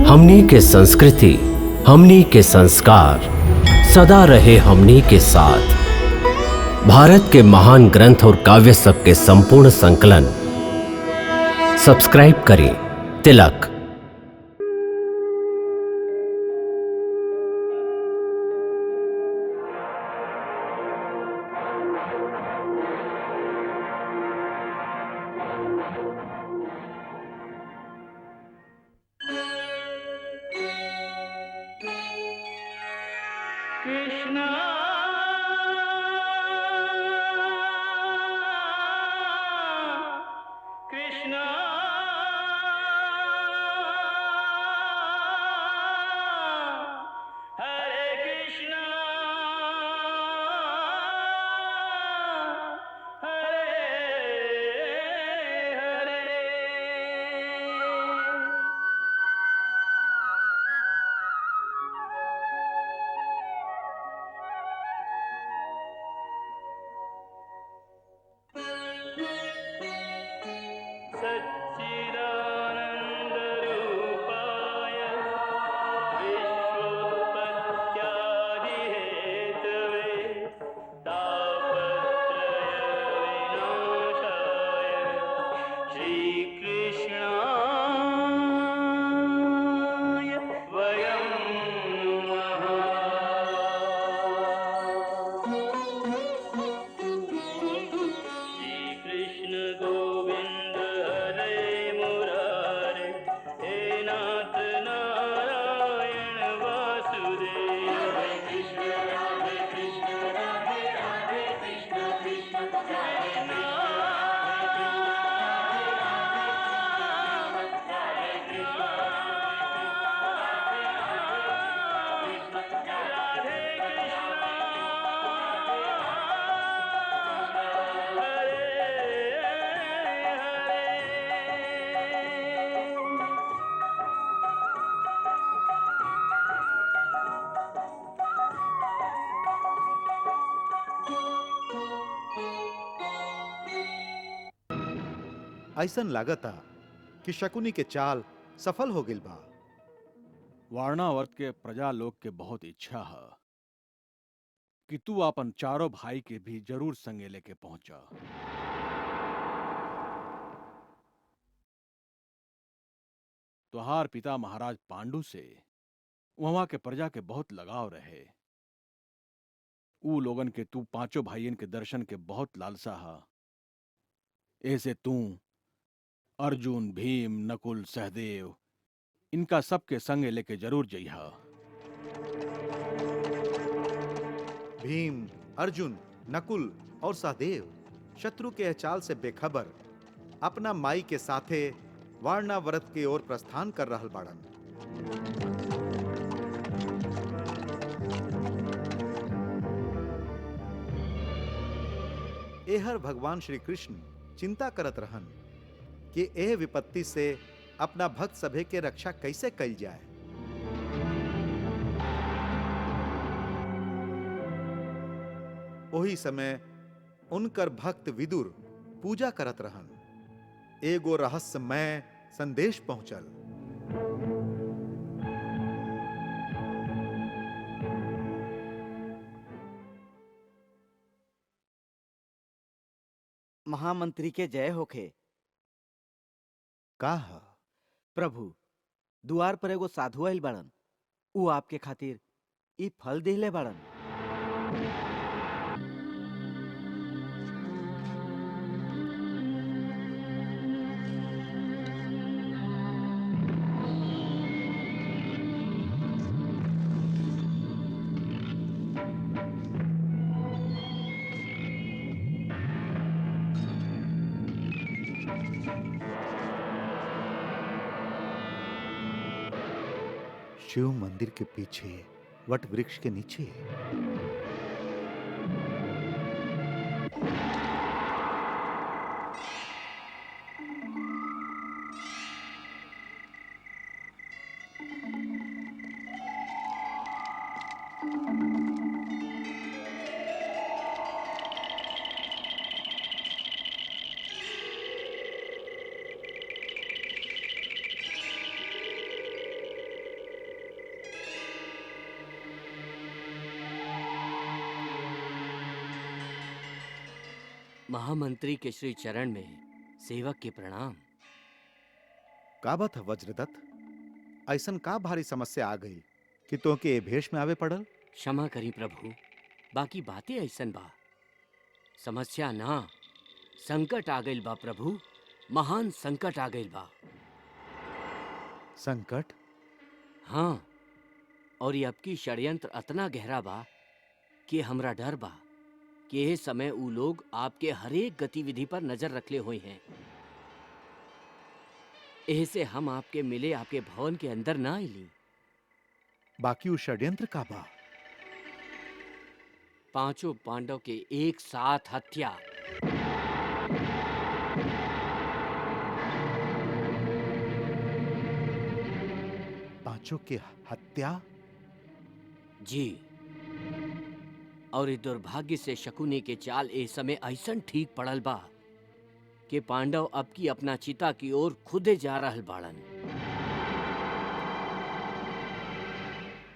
हमनी के संस्कृति, हमनी के संस्कार सदा रहे हमनी के साथ। भारत के महान ग्रंथ और काव्य सब के संपूर्ण संकलन सब्सक्राइब करें तिलक। ऐसन लागता कि शकुनी के चाल सफल हो गिल बा। वारणावर्त के प्रजा लोग के बहुत इच्छा है कि तू अपन चारों भाई के भी जरूर संगे लेके पहुंचा। तुहार पिता महाराज पांडु से वहां के प्रजा के बहुत लगाव रहे। ऊ लोगन के तू पांचों भाइयन के दर्शन के बहुत लालसा है। ऐसे तू अर्जुन, भीम, नकुल, सहदेव इनका सबके संगे लेके जरूर जइहा। भीम, अर्जुन, नकुल और सहदेव शत्रु के चाल से बेखबर अपना माई के साथे वारणावरत की ओर प्रस्थान कर रहल बाड़न। एहर भगवान श्री कृष्ण चिंता करत रहन कि एह विपत्ति से अपना भक्त सभे के रक्षा कैसे कइल जाए। ओही समय उनकर भक्त विदुर पूजा करत रहन। एगो रहस्यमय संदेश पहुंचल। महामंत्री के जय होखे। का ह? प्रभु, दुआर पर एगो साधु आइल बाड़न। ऊ आपके खातिर ई फल देले बाड़न। शिव मंदिर के पीछे वट वृक्ष के नीचे महामंत्री के श्री चरण में सेवक के प्रणाम। का बात है वज्रदत्त? ऐसन का भारी समस्या आ गई कि तो के भेष में आवे पड़ल? क्षमा करी प्रभु, बाकी बातें ऐसन बा। समस्या ना, संकट आ गइल बा प्रभु, महान संकट आ गइल बा। संकट? हाँ, और ये अब की षड्यंत्र अतना गहरा बा कि हमरा डर बा कि यह समय ऊ लोग आपके हरेक गतिविधि पर नजर रखले हुए हैं। ऐसे हम आपके मिले आपके भवन के अंदर ना आईली। बाकी वो षड्यंत्र का बा? पांचों पांडव के एक साथ हत्या। पांचों की हत्या? जी, और इस दुर्भाग्य से शकुनी के चाल ए समय ऐसन ठीक पड़ल बा कि पांडव अब की अपना चिता की ओर खुदे जा रहल बाड़न।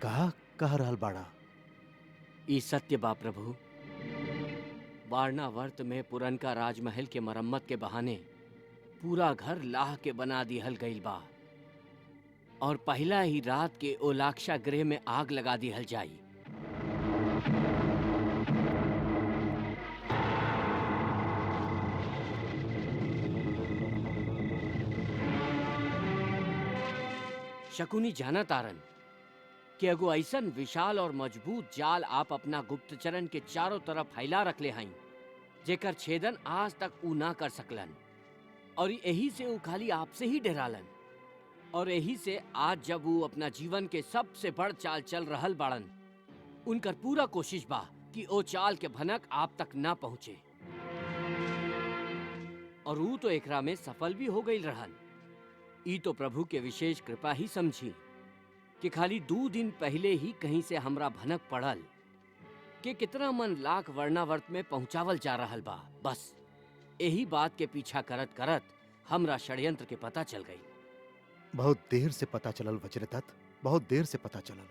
का कह रहल बाड़ा? ई सत्य बा प्रभु। वारणावर्त में पुरनका राजमहल के मरम्मत के बहाने पूरा घर लाह के बना दिहल गइल बा और पहला ही रात के ओलाक्षा गृह में आग लगा दिहल जाई। शकुनी जाना तारन कि एगो ऐसन विशाल और मजबूत जाल आप अपना गुप्तचरण के चारों तरफ फैला रखले हई जेकर छेदन आज तक ऊ ना कर सकलन, और यही से ऊ खाली आपसे ही डरालन। और यही से आज जब वो अपना जीवन के सबसे बड़ चाल चल रहल बाड़न, उनकर पूरा कोशिश बा कि ओ चाल के भनक आप तक ना पहुंचे। और वो तो एकरा में सफल भी हो गई रहन। ई तो प्रभु के विशेष कृपा ही समझी कि खाली 2 दिन पहले ही कहीं से हमरा भनक पड़ल कि कितना मन लाख वर्णावर्त में पहुंचावल जा रहल बा। बस यही बात के पीछा करत करत हमरा षड्यंत्र के पता चल गई। बहुत देर से पता चलल वज्रदत्त, बहुत देर से पता चलल।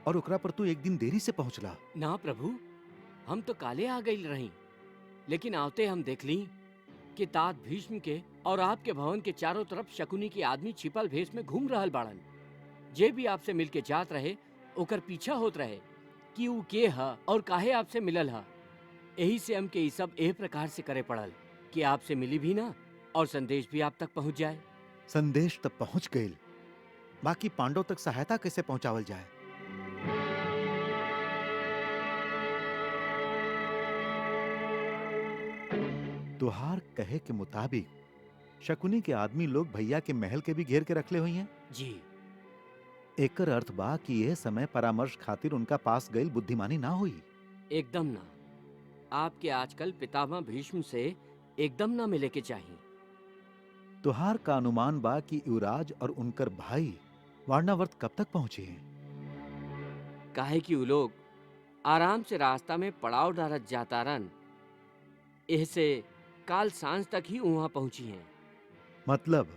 और ओकरा पर तू एक दिन देरी से पहुंचला। ना प्रभु, हम तो काले आ गई रही, लेकिन आवते हम देख ली कि तात भीष्म के और आपके भवन के चारों तरफ शकुनी के आदमी छिपल भेष में घूम रहल बाड़न। जे भी आपसे मिलके जात रहे ओकर पीछा होत रहे कि ऊ के ह और काहे आपसे मिलल ह। यही से हमके ई सब एह प्रकार से करे पड़ल कि आपसे मिली भी ना और संदेश भी आप तक पहुंच जाए। संदेश तक पहुंच गई, बाकी पांडव तक सहायता कैसे पहुंचावल जाए? तुहार कहे के मुताबिक शकुनी के आदमी लोग भैया के महल के भी घेर के रखले हुई हैं। जी, एकर अर्थ बा कि यह समय परामर्श खातिर उनका पास गई बुद्धिमानी ना हुई। एकदम ना। आपके आजकल पितामह भीष्म से एकदम ना मिले के चाहिए। तुहार का अनुमान बा कि युवराज और उनकर भाई वारणावर्त कब तक पहुंचे हैं? काहे कि ऊ लोग आराम से रास्ता में पड़ाव डालत जाता रन, ऐसे काल सांझ तक ही वहां पहुंची हैं। मतलब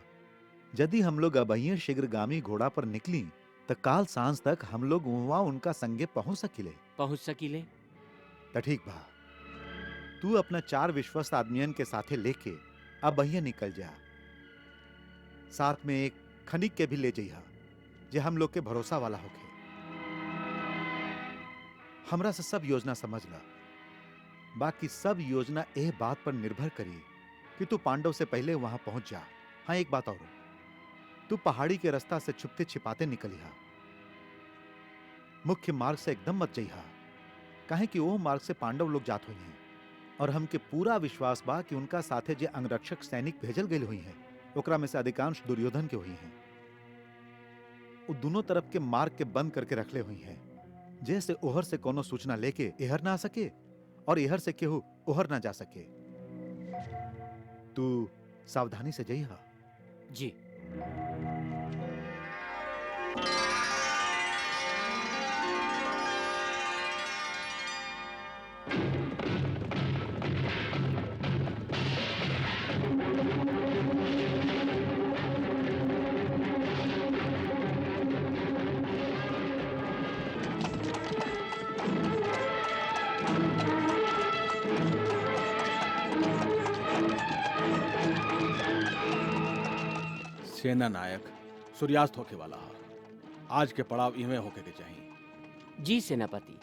यदि हम लोग अबहिये शीघ्रगामी घोड़ा पर निकली तो काल सांझ तक हम लोग वहां उनका संगे पहुंच सकिले। तो ठीक बा, तू अपना 4 विश्वस्त आदमियन के साथे लेके अबहिये निकल जा। साथ में एक खनिक के भी ले जइहा जे हम लोग के भरोसा वाला होके। हमरा से सब योजना समझ ला। बाकी सब योजना एह बात पर निर्भर करी कि तू पांडव से पहले वहां पहुंच जा। हाँ, एक बात और, तू पहाड़ी के रास्ता से छुपते छिपाते निकलिहा। मुख्य मार्ग से एकदम मत जइहा, काहे कि वो मार्ग से पांडव लोग जात हुई हैं और हमके पूरा विश्वास बा कि उनका साथे जे अंगरक्षक सैनिक भेजल गए हुई हैं ओकरा में से अधिकांश दुर्योधन के हुई हैं। वो दोनों तरफ के मार्ग के बंद करके रखले हुई हैं, जैसे ओहर से कोनो सूचना लेके एहर ना आ सके और एहर से केहू ओहर ना जा सके। तू सावधानी से जइहा। जी। सेना नायक सूर्यास्त होके वाला है। आज के पड़ाव इवें होके के चाहिए। जी सेनापति।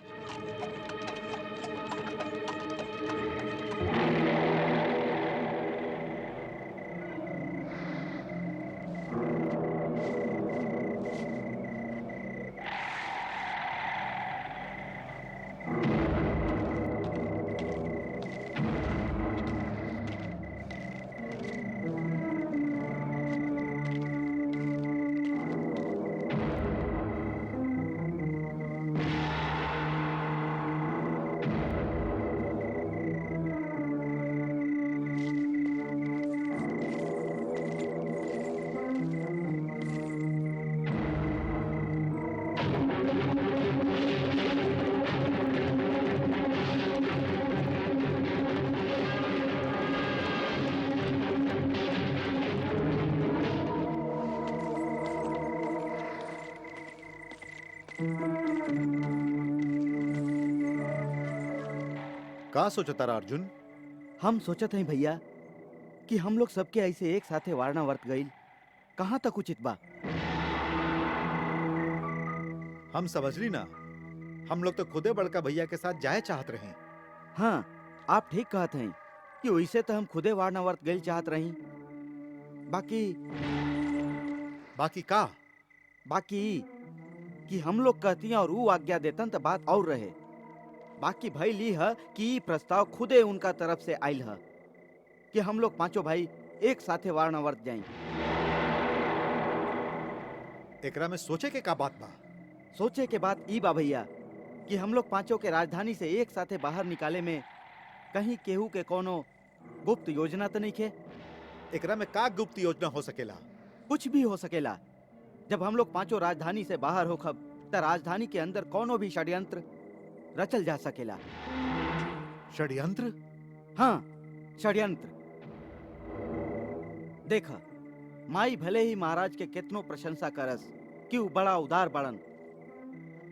का सोचता रहा अर्जुन? हम सोचत हई भैया कि हम लोग सबके ऐसे एक साथे वारणावर्त गईल कहाँ तक उचित बा। हम समझ ली ना, हम लोग तो खुदे बड़का भैया के साथ जाए चाहत रहे। हाँ, आप ठीक कहत हई कि वैसे तो हम खुदे वारणावर्त गईल चाहत रही। बाकी का? बाकी ई कि हम लोग कहती और वो आज्ञा देतन तो बात और रहे। बाकी भाई ली है कि ई प्रस्ताव खुदे उनका तरफ से आयल है कि हम लोग पांचों भाई एक साथे वारणावर्त जाएं। एकरा में सोचे के का बात बा? सोचे के बात ई बा भैया कि हम लोग पांचों के राजधानी से एक साथे बाहर निकाले में कहीं केहू के कोनो गुप्त योजना तो नहीं खे। एकरा में का गुप्त योजना हो सकेला? कुछ भी हो सकेला। जब हम लोग पांचों राजधानी से बाहर होखब त राजधानी के अंदर कोनो भी षड्यंत्र रचल जा सकेला। षड्यंत्र? हाँ, षड्यंत्र। देख, माई भले ही महाराज के कितनो प्रशंसा करस कि वो बड़ा उदार बाड़न,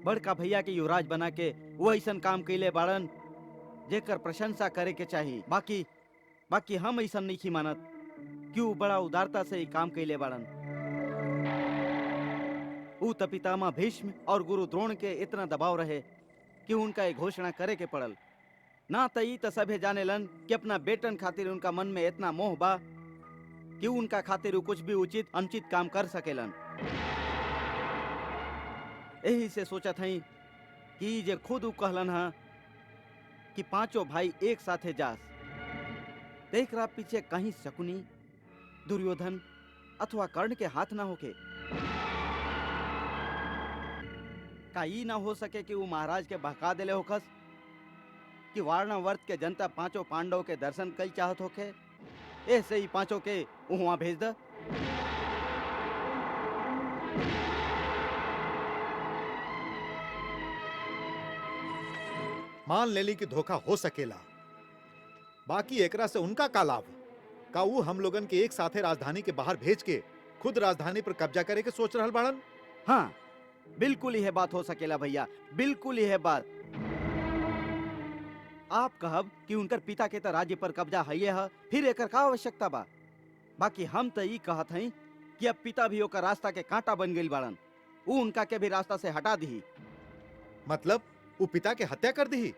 बड़का भैया के युवराज बना के वो ऐसन काम कैले बाड़न जेकर प्रशंसा करे के चाहिए। बाकी हम ऐसन नहीं की मानत कि वो बड़ा उदारता से ही काम कैले बाड़न। ऊ त पितामह भीष्म और गुरु द्रोण के इतना दबाव रहे कि उनका ये घोषणा करे के पड़ल। ना त ई त सभे जाने लन कि अपना बेटन खातिर उनका मन में इतना मोह बा कि उनका खातिर ऊ कुछ भी उचित अनुचित काम कर सकेलन। यही से सोचत हई कि जे खुद ऊ कहलन हा कि पांचों भाई एक साथे जास, देख रहा पीछे कहीं शकुनी, दुर्योधन अथवा कर्ण के हाथ ना होके। का ई ना हो सके कि वो महाराज के बहका देले होखस कि वारणावर्त के जनता पांचों पांडव के दर्शन कई चाहत होके, ऐसे ही पांचों के वहां भेज द। मान लेली कि धोखा हो सकेला, बाकी एकरा से उनका का लाभ? का वो हम लोगन के एक साथे राजधानी के बाहर भेज के खुद राजधानी पर कब्जा करे के सोच रहल बाड़न? हाँ, बिल्कुल यह बात हो सकेला भैया, बिल्कुल यह बात। आप कहब कि उनकर पिता के तो राज्य पर कब्जा है, फिर एकर का आवश्यकता बा? बाकी हम तो ई कहत हई कि अब पिता भी ओकर रास्ता के कांटा बन गइल बाड़न, ऊ उनका के भी रास्ता से हटा दी। मतलब वो पिता के हत्या कर दी?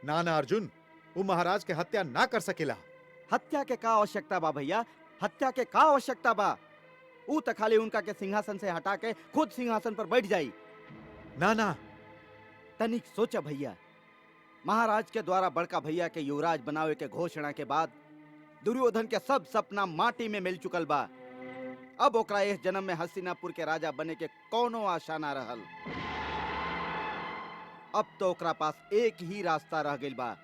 ना ना अर्जुन, वो महाराज के हत्या ना कर सकेला। हत्या के का आवश्यकता बा भैया? हत्या के का आवश्यकता बा? ऊ तो खाली उनका के सिंहासन से हटा के खुद सिंहासन पर बैठ जाई। ना ना, तनिक सोचा भैया, महाराज के द्वारा बड़का भैया के युवराज बनावे के घोषणा के बाद दुर्योधन के सब सपना माटी में मिल चुकल बा। अब ओकरा इस जन्म में हस्तिनापुर के राजा बने के कोनो आशा ना रहल। अब तो ओकरा पास एक ही रास्ता रह गइल बा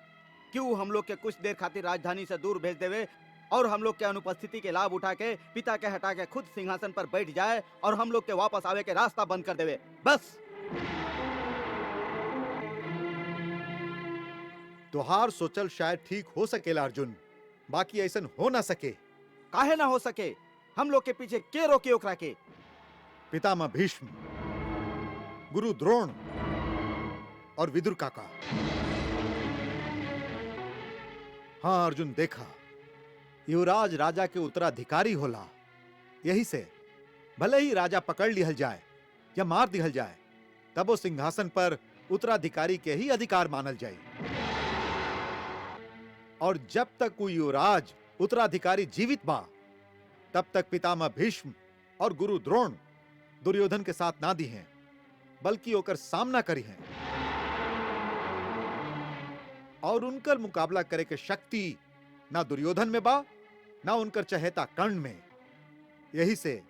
कि ऊ हम लोग के कुछ देर खातिर राजधानी से दूर भेज देवे और हम लोग के अनुपस्थिति के लाभ उठा के पिता के हटा के खुद सिंहासन पर बैठ जाए और हम लोग के वापस आवे के रास्ता बंद कर देवे, बस। तुहार सोचल शायद ठीक हो सकेला अर्जुन, बाकी ऐसन हो ना सके। काहे ना हो सके? हम लोग के पीछे के रोके ओकरा के? पितामह भीष्म, गुरु द्रोण और विदुर काका। हाँ अर्जुन, देखा, युवराज राजा के उत्तराधिकारी होला, यही से भले ही राजा पकड़ लिहल जाए या मार दिहल जाए, तब वो सिंहासन पर उत्तराधिकारी के ही अधिकार मानल जाए। और जब तक वो युवराज उत्तराधिकारी जीवित बा, तब तक पितामह भीष्म और गुरु द्रोण दुर्योधन के साथ ना दी हैं, बल्कि ओकर सामना करी हैं। और उनकर मुकाबला करे के शक्ति ना दुर्योधन में बा, ना उनकर चहेता कर्ण में। यही से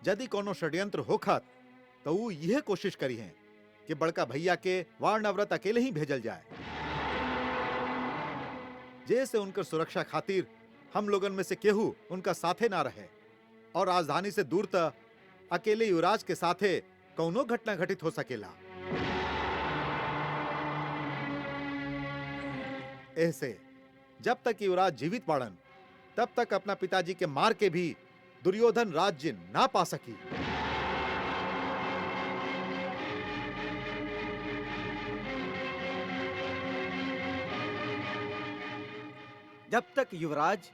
यदि कोनो षड्यंत्र होखत तो वो यह कोशिश करी है कि बड़का भैया के वारणाव्रत अकेले ही भेजल जाए, जैसे उनकर सुरक्षा खातिर हम लोगन में से केहू उनका साथे ना रहे और राजधानी से दूर तक अकेले युवराज के साथे कौनो घटना घटित हो सकेला। ऐसे जब तक युवराज जीवित बाड़न, तब तक अपना पिताजी के मार के भी दुर्योधन राज्य ना पा सकी। जब तक युवराज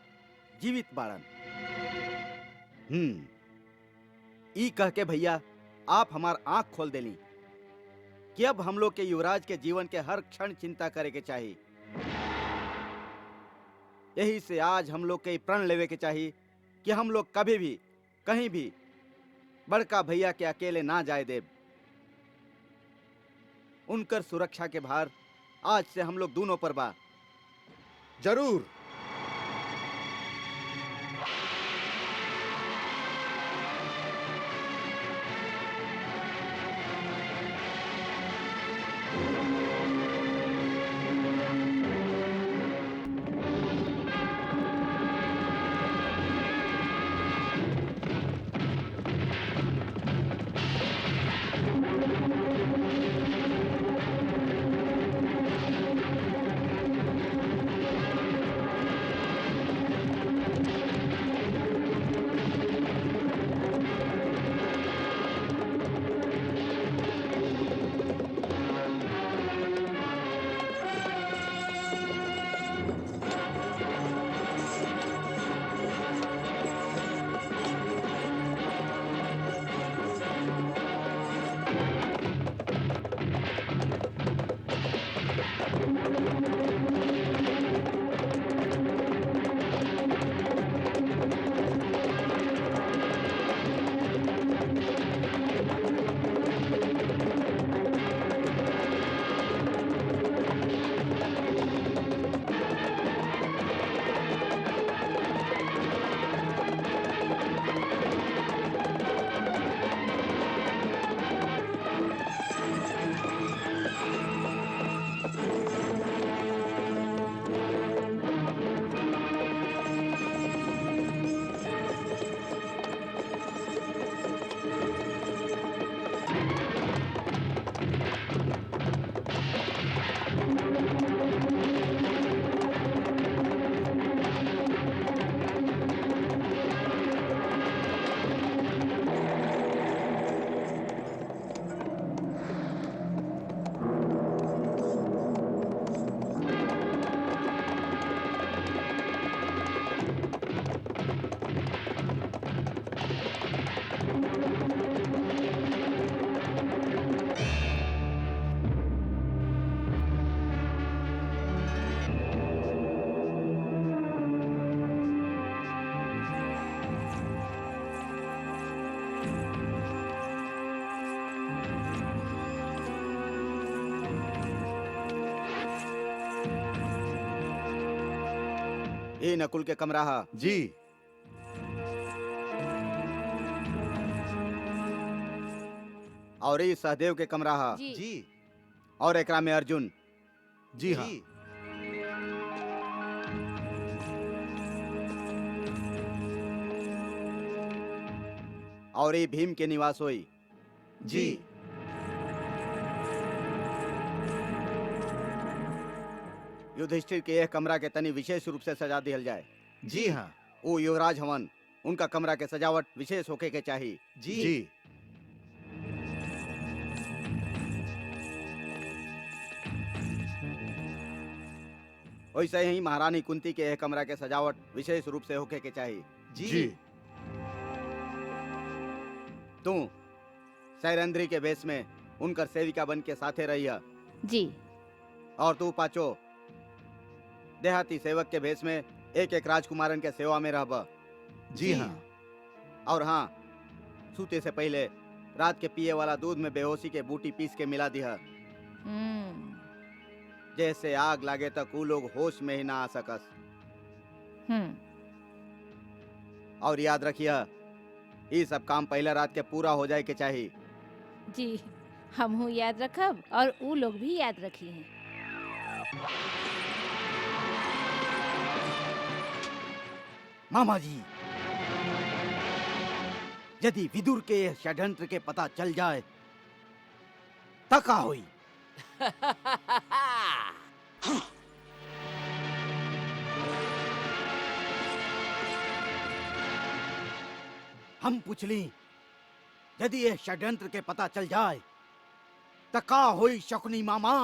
जीवित बाड़न। ई कह के भैया आप हमार आंख खोल देली कि अब हम लोग के युवराज के जीवन के हर क्षण चिंता करे के चाहिए। यही से आज हम लोग के प्रण लेवे के चाहिए कि हम लोग कभी भी कहीं भी बड़का भैया के अकेले ना जाए देव। उनकर सुरक्षा के भार आज से हम लोग दोनों पर बा। जरूर। ये नकुल के कमरा हा। जी। और ये सहदेव के कमरा हा। जी। जी। और एकरा में अर्जुन। जी हाँ। और ये भीम के निवास होई। जी। युधिष्ठिर के यह कमरा के तनी विशेष रूप से सजा दिहल जाए। जी हाँ। वो युवराज हवन, उनका कमरा के सजावट विशेष होके के चाहिए। जी। जी। वैसे ही महारानी कुंती के यह कमरा के सजावट विशेष रूप से होके के चाहिए। जी। तू सैरंद्री के भेष में उनकर सेविका बन के साथे रहिया। जी। और तू पाचो देहाती सेवक के भेष में एक एक राजकुमारन के सेवा में रहबा। जी हाँ। और हाँ, सूते से पहले रात के पिए वाला दूध में बेहोशी के बूटी पीस के मिला दिया, हम्म। जैसे आग लागे तक वो लोग होश में ही ना आ सकस। हम्म। और याद रखिया, ये सब काम पहला रात के पूरा हो जाए के चाहिए। जी, हमहू याद रखब और ऊ लोग भी याद रखी हैं। मामा जी, यदि विदुर के षड्यंत्र के पता चल जाए त का होई? हम पूछली, यदि ये षड्यंत्र के पता चल जाए त का होई शकुनी मामा?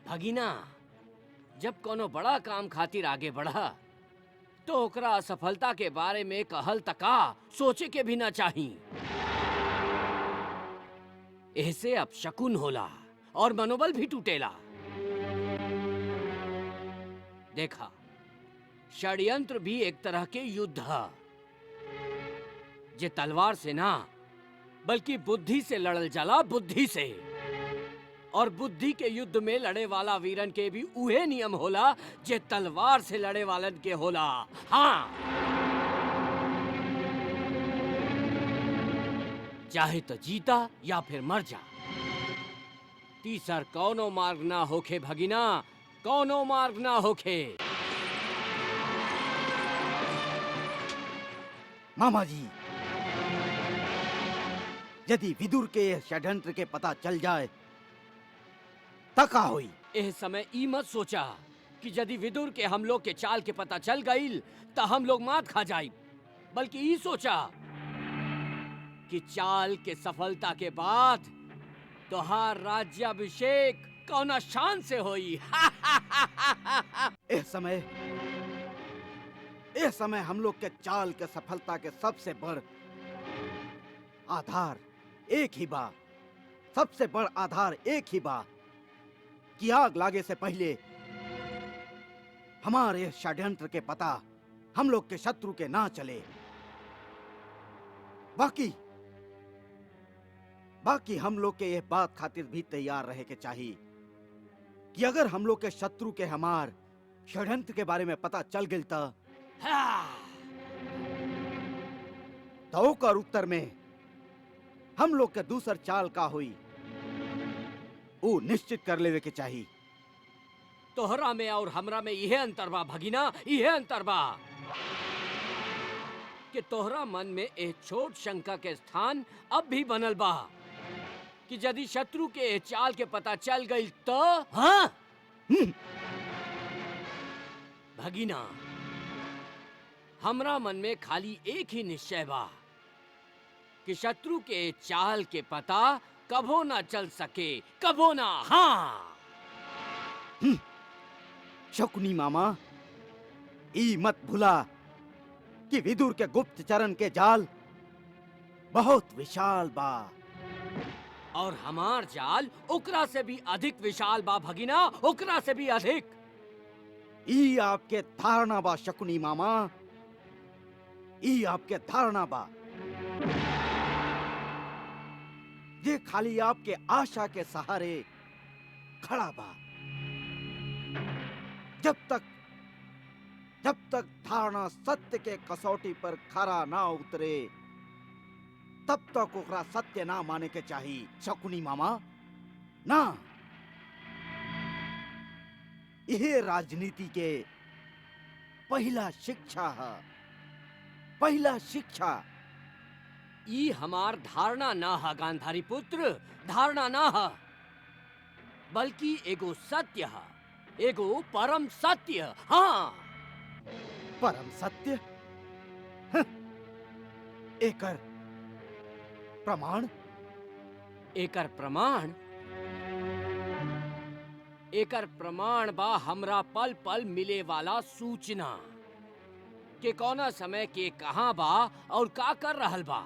भगीना, जब कोनो बड़ा काम खातिर आगे बढ़ा तो ओकरा असफलता के बारे में कहल तका सोचे के भी ना चाही। ऐसे अब शकुन होला और मनोबल भी टूटेला। देखा, षड्यंत्र भी एक तरह के युद्ध है, जे तलवार से ना बल्कि बुद्धि से लड़ल जाला, बुद्धि से। और बुद्धि के युद्ध में लड़े वाला वीरन के भी उहे नियम होला जे तलवार से लड़े वालन के होला। हाँ, चाहे तो जीता या फिर मर जा, तीसर कौनो मार्ग ना होखे भगिना, कौनो मार्ग ना होखे। मामा जी, यदि विदुर के षड्यंत्र के पता चल जाए त का होई? एह समय ई मत सोचा कि यदि विदुर के हम लोग के चाल के पता चल गईल तो हम लोग मात खा जाए, बल्कि ई सोचा कि चाल के सफलता के बाद तोहार राज्याभिषेक कौना शान से होई। इस समय हम लोग के चाल के सफलता के सबसे बड़ आधार एक ही बा, सबसे बड़ आधार एक ही बा कि आग लागे से पहले हमारे षड्यंत्र के पता हम लोग के शत्रु के ना चले। बाकी हम लोग के यह बात खातिर भी तैयार रहे के चाहिए कि अगर हम लोग के शत्रु के हमार षड्यंत्र के बारे में पता चल गई तो ओकर उत्तर में हम लोग के दूसर चाल का हुई वो निश्चित कर लेवे के चाहिए। तोहरा में और हमरा में यह अंतर बा भगिना, यह अंतर बा कि तोहरा मन में एक छोट शंका के स्थान अब भी बनल बा कि यदि शत्रु के चाल के पता चल गई तो। हाँ भगिना, हमरा मन में खाली एक ही निश्चय बा कि शत्रु के चाल के पता कभो ना चल सके, कभो ना। हाँ शकुनी मामा, ई मत भूला कि विदुर के गुप्त चरण के जाल बहुत विशाल बा और हमार जाल ओकरा से भी अधिक विशाल बा भगिना, ओकरा से भी अधिक। ई आपके धारणा बा शकुनी मामा, ई आपके धारणा बा, ये खाली आपके आशा के सहारे खड़ा बा। जब तक धारणा सत्य के कसौटी पर खरा ना उतरे तब तक ओकरा सत्य ना माने के चाहिए शकुनी मामा ना। यह राजनीति के पहला शिक्षा है, पहला शिक्षा। ई हमार धारणा ना है गांधारी पुत्र, धारणा ना है, बल्कि एगो सत्य है, एगो परम सत्य। हाँ, परम सत्य। एकर प्रमाण? एकर प्रमाण बा हमरा पल पल मिले वाला सूचना कि कौना समय के कहाँ बा और का कर रहल बा।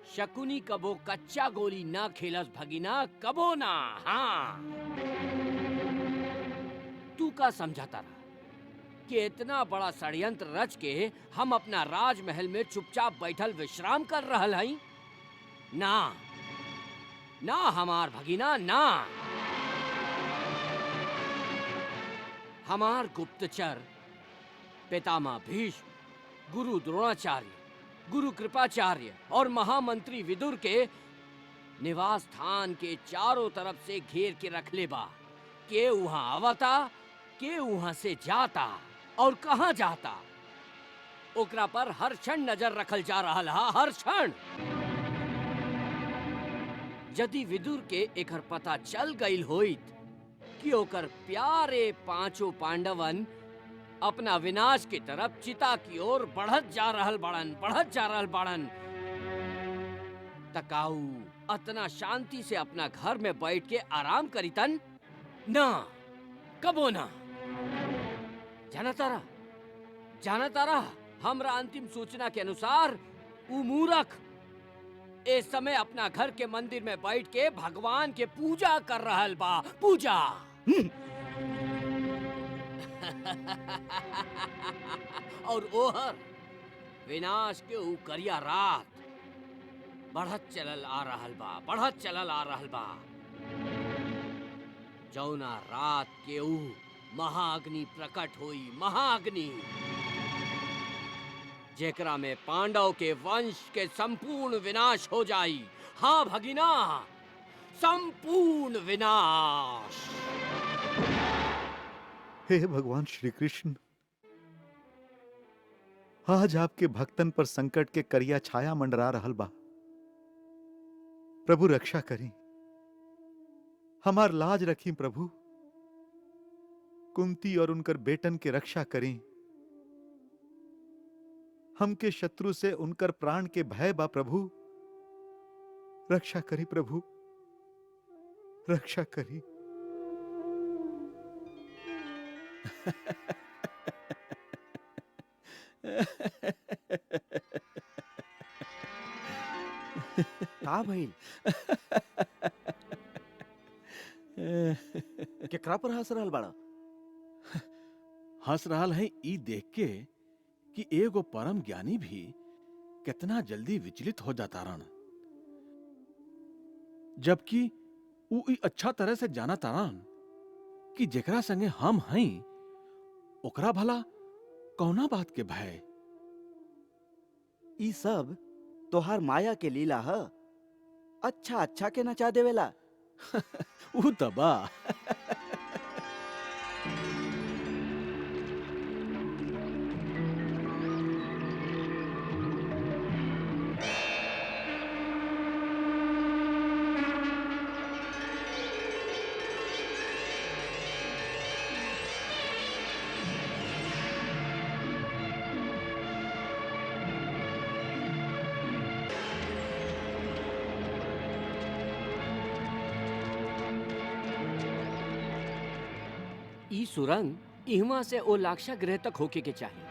शकुनी कबो कच्चा गोली ना खेलस भगिना, कबो ना। हाँ, तू का समझाता रहा कि इतना बड़ा षड्यंत्र रच के हम अपना राजमहल में चुपचाप बैठल विश्राम कर रहल हई? ना ना हमार भगिना, ना। हमार गुप्तचर पितामह भीष्म, गुरु द्रोणाचार्य, गुरु कृपाचार्य और महामंत्री विदुर के निवास स्थान के चारों तरफ से घेर के रखले बा। के वहां आवता, के वहां से जाता और कहां जाता, ओकरा पर हर क्षण नजर रखल जा रहल हा, हर क्षण। यदि विदुर के एकर पता चल गईल होइत कि ओकर प्यारे पांचों पांडवन अपना विनाश की तरफ चिता की ओर बढ़त जा रहल बाड़न, तकाऊ अतना शांति से अपना घर में बैठ के आराम करीतन? ना, कबो ना। जाना तारा, हमरा अंतिम सूचना के अनुसार उ मूरख इस समय अपना घर के मंदिर में बैठ के भगवान के पूजा कर रहल बा, पूजा। और ओहर विनाश के ऊ करिया रात बढ़त चलल आ रहल बा। जौना रात के ऊ महाअग्नि प्रकट हुई, महाअग्नि, जेकरा में पांडव के वंश के संपूर्ण विनाश हो जाई। हाँ भगिना, संपूर्ण विनाश। हे भगवान श्री कृष्ण, आज आपके भक्तन पर संकट के करिया छाया मंडरा रहल बा। प्रभु रक्षा करें, हमार लाज रखी प्रभु। कुंती और उनकर बेटन के रक्षा करें। हमके शत्रु से उनकर प्राण के भय बा प्रभु। रक्षा करी प्रभु, रक्षा करी। का भइल? केकरा पर हंस रहल बाड़ा? हंस रहल है ई देख के कि एगो परम ज्ञानी भी कितना जल्दी विचलित हो जाता रन, जबकि ऊ ई अच्छा तरह से जाना तारन कि जेकरा संगे हम हई ओकरा भला कौना बात के भय। ई सब तोहार माया के लीला ह। अच्छा के नचा देवेला। ऊ तबा। ई सुरंग इहवा से ओ लाक्षा ग्रह तक होके के चाहिए।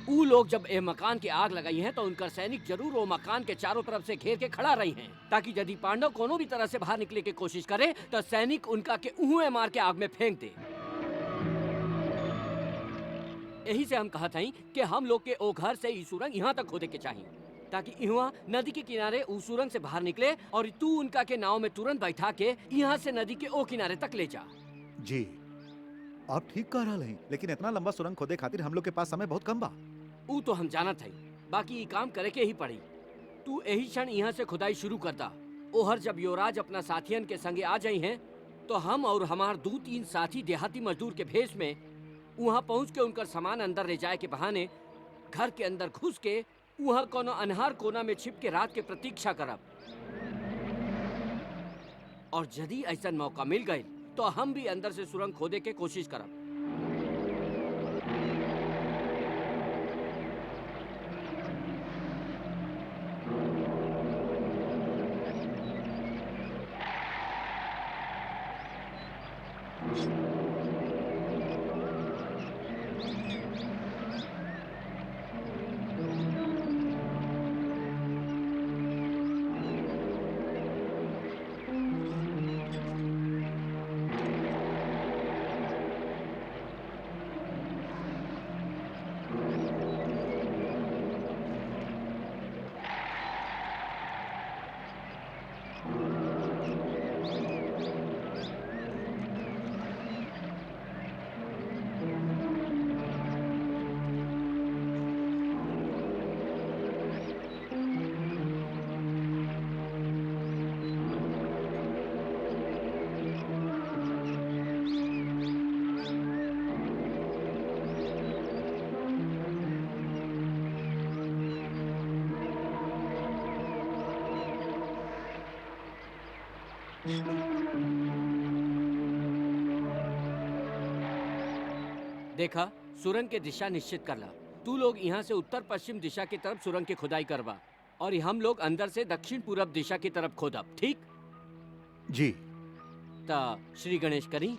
ऊ लोग जब ए मकान के आग लगाई हैं तो उनकर सैनिक जरूर वो मकान के चारों तरफ से घेर के खड़ा रही हैं, ताकि यदि पांडव कोनो भी तरह से बाहर निकले की कोशिश करे तो सैनिक उनका के उहुए मार के आग में फेंक दे। यही से हम कहत हई कि हम लोग के ओ घर से ई सुरंग यहाँ तक खोदे के चाहिए, ताकि इहवा नदी के किनारे ऊ सुरंग से बाहर निकले और तू उनका के नाव में तुरंत बैठा के यहाँ से नदी के ओ किनारे तक ले जा। जी, आप ठीक कह रहा हैं, लेकिन इतना लंबा सुरंग खोदे खातिर हम लोग के पास समय बहुत कम बा। ऊ तो हम जानत हई, बाकी ये काम करे के ही पड़ी। तू यही क्षण यहाँ से खुदाई शुरू करता। ओहर जब युवराज अपना साथियन के संगे आ जाई हैं तो हम और हमार 2-3 साथी देहाती मजदूर के भेष में वहाँ पहुँच के उनकर सामान अंदर ले जाए के बहाने घर के अंदर घुस के वहां कोनो अनहार कोना में छिप के रात के प्रतीक्षा करब। और यदि ऐसा मौका मिल गए तो हम भी अंदर से सुरंग खोदे के कोशिश करब। देखा, सुरंग के दिशा निश्चित कर ला। तू लोग यहाँ से उत्तर पश्चिम दिशा की तरफ सुरंग की खुदाई करवा और हम लोग अंदर से दक्षिण पूरब दिशा की तरफ खोदब। ठीक? जी। ता श्री गणेश करी।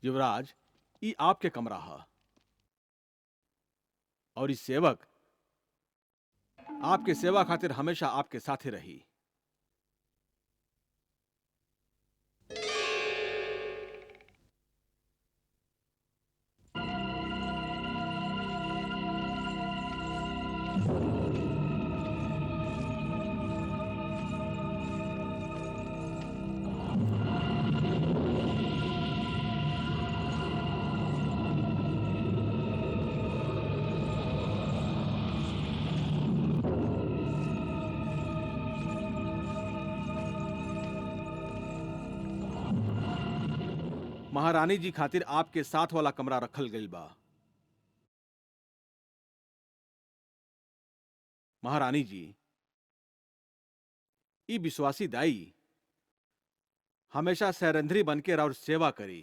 युवराज, ई आपके कमरा हा और इस सेवक आपके सेवा खातिर हमेशा आपके साथे रही। महारानी जी खातिर आपके साथ वाला कमरा रखल गइल बा। महारानी जी, ई विश्वासी दाई हमेशा सैरंध्री बनके और सेवा करी।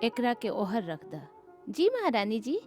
एकरा के ओहर रख द। जी महारानी जी।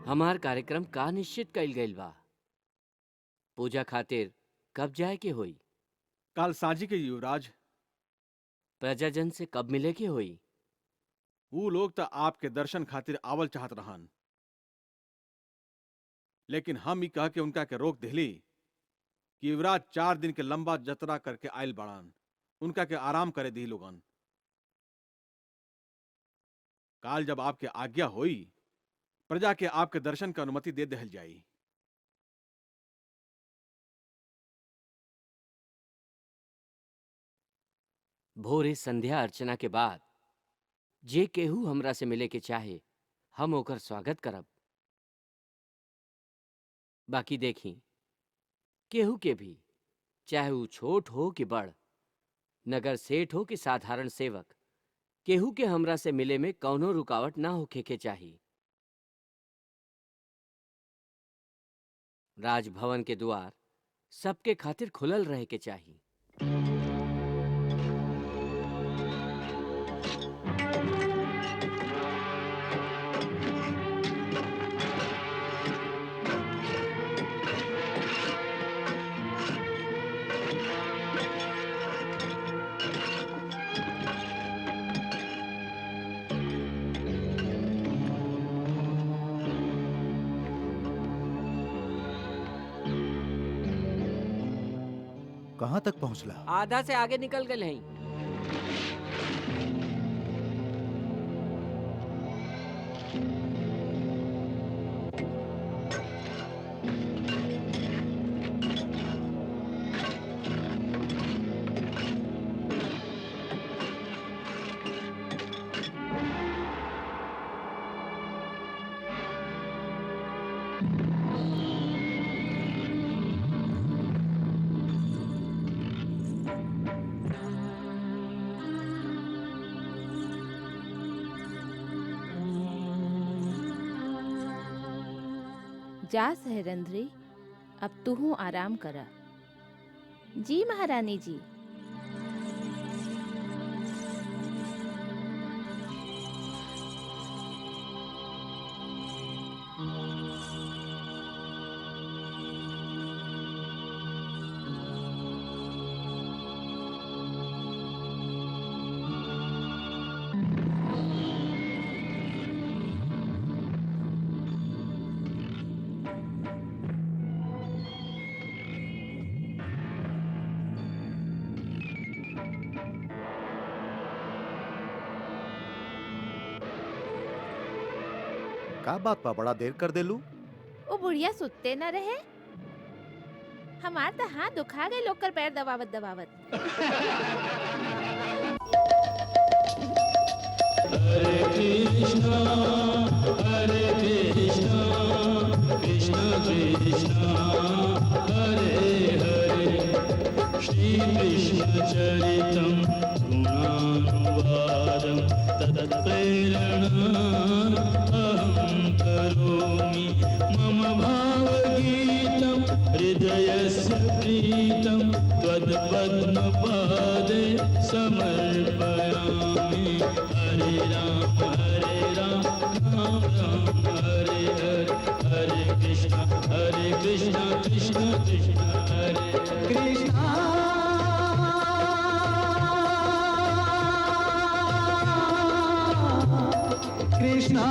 हमार कार्यक्रम का निश्चित कइल गइल बा? पूजा खातिर कब जाए के होई? काल सांझी के युवराज, प्रजाजन से कब मिले के होई? वो लोग तो आपके दर्शन खातिर आवल चाहत रहन, लेकिन हम ही कह के उनका के रोक दिली कि युवराज 4 दिन के लंबा जतरा करके आयल बाड़न, उनका के आराम करे दी लोगन। काल जब आपके आज्ञा होई, प्रजा के आपके दर्शन की अनुमति दे दहल जाई। भोरे संध्या अर्चना के बाद जे केहू हमरा से मिले के चाहे, हम ओकर स्वागत करब। बाकी देखी, केहू के भी, चाहे वो छोट हो कि बड़, नगर सेठ हो कि साधारण सेवक, केहू के हमरा से मिले में कौनो रुकावट ना होखे के चाही। राजभवन के द्वार सबके खातिर खुलल रहे के चाही। कहाँ तक पहुँचला? आधा से आगे निकल गए हैं। जा सहरंद्री, अब तू आराम करा। जी महारानी जी। का बात पा बड़ा देर कर देलू? वो बुढ़िया सुतते न रहे। हमार तो हाथ दुखा गए लोकर पैर दबावत दबावत। हरे कृष्णा कृष्ण कृष्णा हरे हरे, श्री कृष्ण चरितम गुणानुवादम तत्प्रेरणा अहं करोमि, मम भावगीतं हृदयस्य प्रीतं त्वत्पद्मपादे समर्पयामि। हरे राम राम राम हरे हरे, हरे कृष्ण कृष्ण कृष्ण हरे कृष्ण। कृष्णा